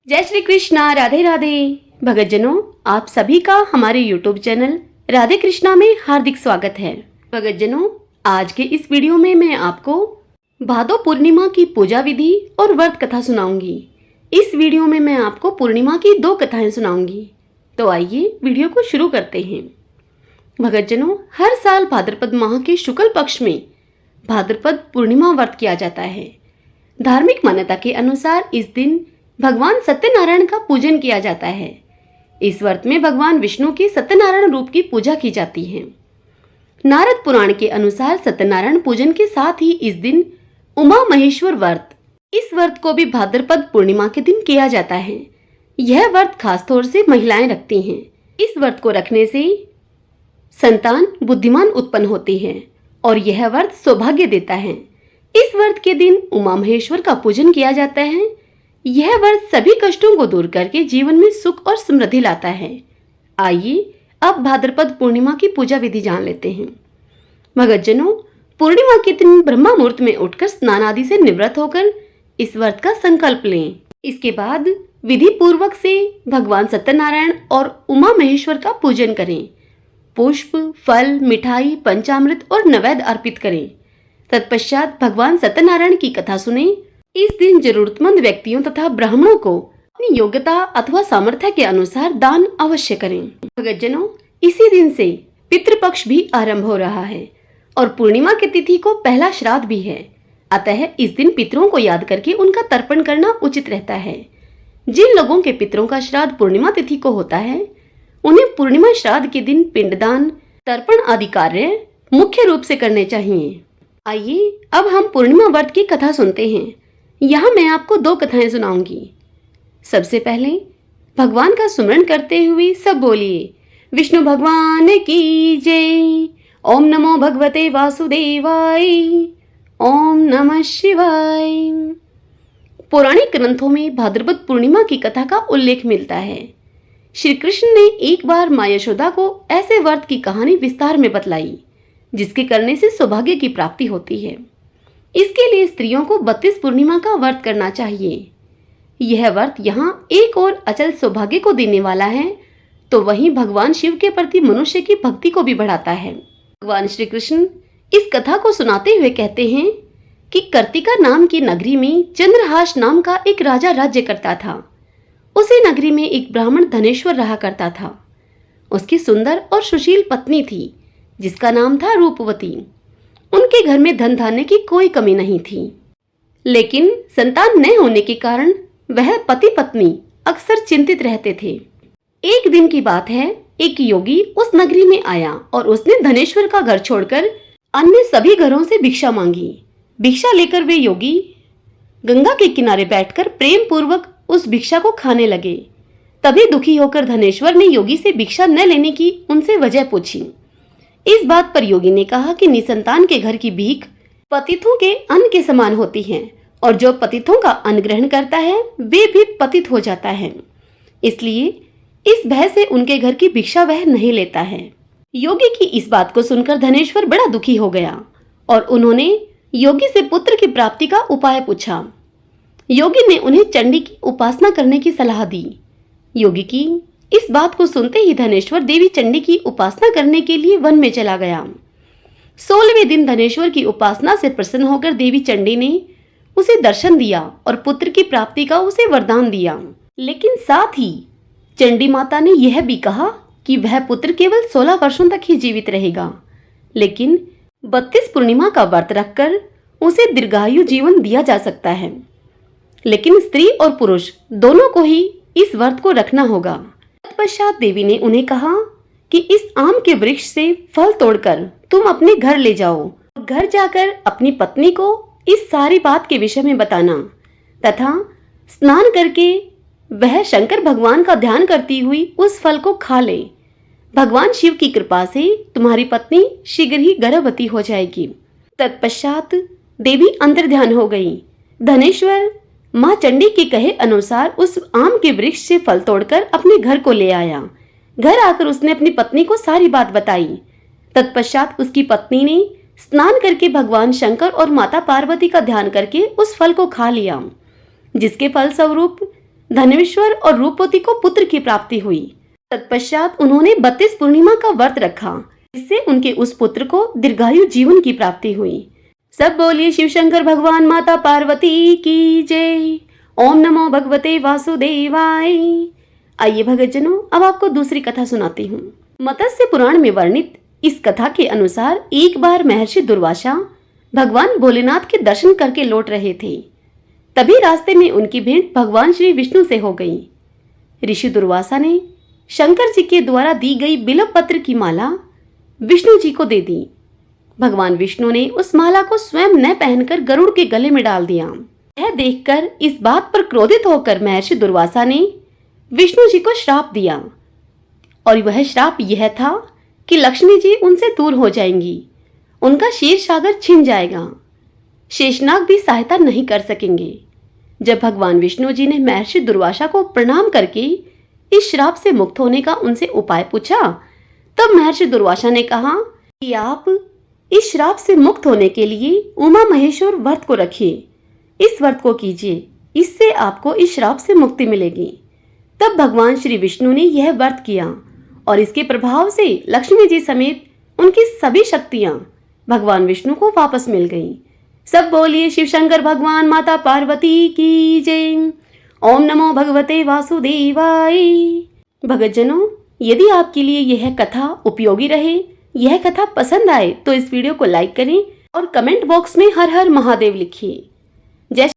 जय श्री कृष्णा। राधे राधे भगतजनों, आप सभी का हमारे YouTube चैनल राधे कृष्णा में हार्दिक स्वागत है। भगतजनों, आज के इस वीडियो में मैं आपको भादो पूर्णिमा की पूजा विधि और व्रत कथा सुनाऊंगी। इस वीडियो में मैं आपको पूर्णिमा की 2 कथाएं सुनाऊंगी। तो आइए वीडियो को शुरू करते हैं। भगतजनों, हर साल भाद्रपद माह के शुक्ल पक्ष में भाद्रपद पूर्णिमा व्रत किया जाता है। धार्मिक मान्यता के अनुसार इस दिन भगवान सत्यनारायण का पूजन किया जाता है। इस व्रत में भगवान विष्णु के सत्यनारायण रूप की पूजा की जाती है। नारद पुराण के अनुसार सत्यनारायण पूजन के साथ ही इस दिन उमा महेश्वर व्रत, इस व्रत को भी भाद्रपद पूर्णिमा के दिन किया जाता है। यह व्रत खास तौर से महिलाएं रखती हैं। इस व्रत को रखने से संतान बुद्धिमान उत्पन्न होती है और यह व्रत सौभाग्य देता है। इस व्रत के दिन उमा महेश्वर का पूजन किया जाता है। यह व्रत सभी कष्टों को दूर करके जीवन में सुख और समृद्धि लाता है। आइए अब भाद्रपद पूर्णिमा की पूजा विधि जान लेते हैं। भगतजनों, पूर्णिमा के दिन ब्रह्मा मुहूर्त में उठकर स्नान आदि से निवृत्त होकर इस व्रत का संकल्प लें। इसके बाद विधि पूर्वक से भगवान सत्यनारायण और उमा महेश्वर का पूजन करें। पुष्प, फल, मिठाई, पंचामृत और नैवेद्य अर्पित करें। तत्पश्चात भगवान सत्यनारायण की कथा सुने। इस दिन जरूरतमंद व्यक्तियों तथा ब्राह्मणों को अपनी योग्यता अथवा सामर्थ्य के अनुसार दान अवश्य करें। भगतजनों, इसी दिन से पितृपक्ष भी आरंभ हो रहा है और पूर्णिमा की तिथि को पहला श्राद्ध भी है। अतः इस दिन पितरों को याद करके उनका तर्पण करना उचित रहता है। जिन लोगों के पितरों का श्राद्ध पूर्णिमा तिथि को होता है, उन्हें पूर्णिमा श्राद्ध के दिन पिंडदान, तर्पण आदि कार्य मुख्य रूप से करने चाहिए। आइए अब हम पूर्णिमा व्रत की कथा सुनते हैं। यहाँ मैं आपको 2 कथाएं सुनाऊंगी। सबसे पहले भगवान का सुमरण करते हुए सब बोलिए, विष्णु भगवान की जय। ओम नमो भगवते वासुदेवाय। ओम नमः शिवाय। पौराणिक ग्रंथों में भाद्रपद पूर्णिमा की कथा का उल्लेख मिलता है। श्री कृष्ण ने एक बार मां यशोदा को ऐसे व्रत की कहानी विस्तार में बतलाई जिसके करने से सौभाग्य की प्राप्ति होती है। इसके लिए स्त्रियों को 32 पूर्णिमा का व्रत करना चाहिए। यह व्रत यहाँ एक और अचल सौभाग्य को देने वाला है, तो वहीं भगवान शिव के प्रति मनुष्य की भक्ति को भी बढ़ाता है। भगवान श्री कृष्ण इस कथा को सुनाते हुए कहते हैं कि कर्तिका नाम की नगरी में चंद्रहास नाम का एक राजा राज्य करता था। उसी नगरी में एक ब्राह्मण धनेश्वर रहा करता था। उसकी सुंदर और सुशील पत्नी थी जिसका नाम था रूपवती। उनके घर में धन धान्य की कोई कमी नहीं थी, लेकिन संतान न होने के कारण वह पति पत्नी अक्सर चिंतित रहते थे। एक दिन की बात है, एक योगी उस नगरी में आया और उसने धनेश्वर का घर छोड़कर अन्य सभी घरों से भिक्षा मांगी। भिक्षा लेकर वे योगी गंगा के किनारे बैठकर प्रेम पूर्वक उस भिक्षा को खाने लगे। तभी दुखी होकर धनेश्वर ने योगी से भिक्षा न लेने की उनसे वजह पूछी। इस बात पर योगी ने कहा कि निसंतान के घर की भीख पतितों के अन्न के समान होती है और जो पतितों का अन्न ग्रहण करता है वे भी पतित हो जाता है, इसलिए इस भय से उनके घर की भिक्षा वह नहीं लेता है। योगी की इस बात को सुनकर धनेश्वर बड़ा दुखी हो गया और उन्होंने योगी से पुत्र की प्राप्ति का उपाय पूछा। योगी ने उन्हें चंडी की उपासना करने की सलाह दी। योगी की इस बात को सुनते ही धनेश्वर देवी चंडी की उपासना करने के लिए वन में चला गया। 16वें दिन धनेश्वर की उपासना से प्रसन्न होकर देवी चंडी ने उसे दर्शन दिया और पुत्र की प्राप्ति का उसे वरदान दिया। लेकिन साथ ही चंडी माता ने यह भी कहा कि वह पुत्र केवल 16 वर्षों तक ही जीवित रहेगा, लेकिन 32 पूर्णिमा का व्रत रखकर उसे दीर्घायु जीवन दिया जा सकता है। लेकिन स्त्री और पुरुष दोनों को ही इस व्रत को रखना होगा। तत्पश्चात देवी ने उन्हें कहा कि इस आम के वृक्ष से फल तोड़कर तुम अपने घर ले जाओ। घर जाकर अपनी पत्नी को इस सारी बात के विषय में बताना तथा स्नान करके वह शंकर भगवान का ध्यान करती हुई उस फल को खा ले। भगवान शिव की कृपा से तुम्हारी पत्नी शीघ्र ही गर्भवती हो जाएगी। तत्पश्चात देवी अंतर्ध्यान हो गई। धनेश्वर माँ चंडी के कहे अनुसार उस आम के वृक्ष से फल तोड़कर अपने घर को ले आया। घर आकर उसने अपनी पत्नी को सारी बात बताई। तत्पश्चात उसकी पत्नी ने स्नान करके भगवान शंकर और माता पार्वती का ध्यान करके उस फल को खा लिया, जिसके फल स्वरूप धनेश्वर और रूपवती को पुत्र की प्राप्ति हुई। तत्पश्चात उन्होंने 32 पूर्णिमा का व्रत रखा, जिससे उनके उस पुत्र को दीर्घायु जीवन की प्राप्ति हुई। सब बोलिए शिव शंकर भगवान माता पार्वती की जय। ओम नमो भगवते वासुदेवाय। आइए भक्तजनों, अब आपको दूसरी कथा सुनाती हूँ। मत्स्य पुराण में वर्णित इस कथा के अनुसार एक बार महर्षि दुर्वासा भगवान भोलेनाथ के दर्शन करके लौट रहे थे। तभी रास्ते में उनकी भेंट भगवान श्री विष्णु से हो गई। ऋषि दुर्वासा ने शंकर जी के द्वारा दी गई बिल्व पत्र की माला विष्णु जी को दे दी। भगवान विष्णु ने उस माला को स्वयं न पहनकर गरुड़ के गले में डाल दिया। यह देखकर इस बात पर क्रोधित होकर महर्षि दुर्वासा ने विष्णु जी को श्राप दिया, और वह श्राप यह था कि लक्ष्मी जी उनसे दूर हो जाएंगी, उनका क्षीर सागर छिन जाएगा, शेषनाग भी सहायता नहीं कर सकेंगे। जब भगवान विष्णु जी ने महर्षि दुर्वासा को प्रणाम करके इस श्राप से मुक्त होने का उनसे उपाय पूछा, तब महर्षि दुर्वासा ने कहा कि आप इस श्राप से मुक्त होने के लिए उमा महेश्वर व्रत को रखिए, इस व्रत को कीजिए, इससे आपको इस श्राप से मुक्ति मिलेगी। तब भगवान श्री विष्णु ने यह व्रत किया और इसके प्रभाव से लक्ष्मी जी समेत उनकी सभी शक्तियां भगवान विष्णु को वापस मिल गईं। सब बोलिए शिव शंकर भगवान माता पार्वती की जय। ओम नमो भगवते वासुदेवाय। भक्तजनों, यदि आपके लिए यह कथा उपयोगी रहे, यह कथा पसंद आए तो इस वीडियो को लाइक करें और कमेंट बॉक्स में हर हर महादेव लिखिए। जय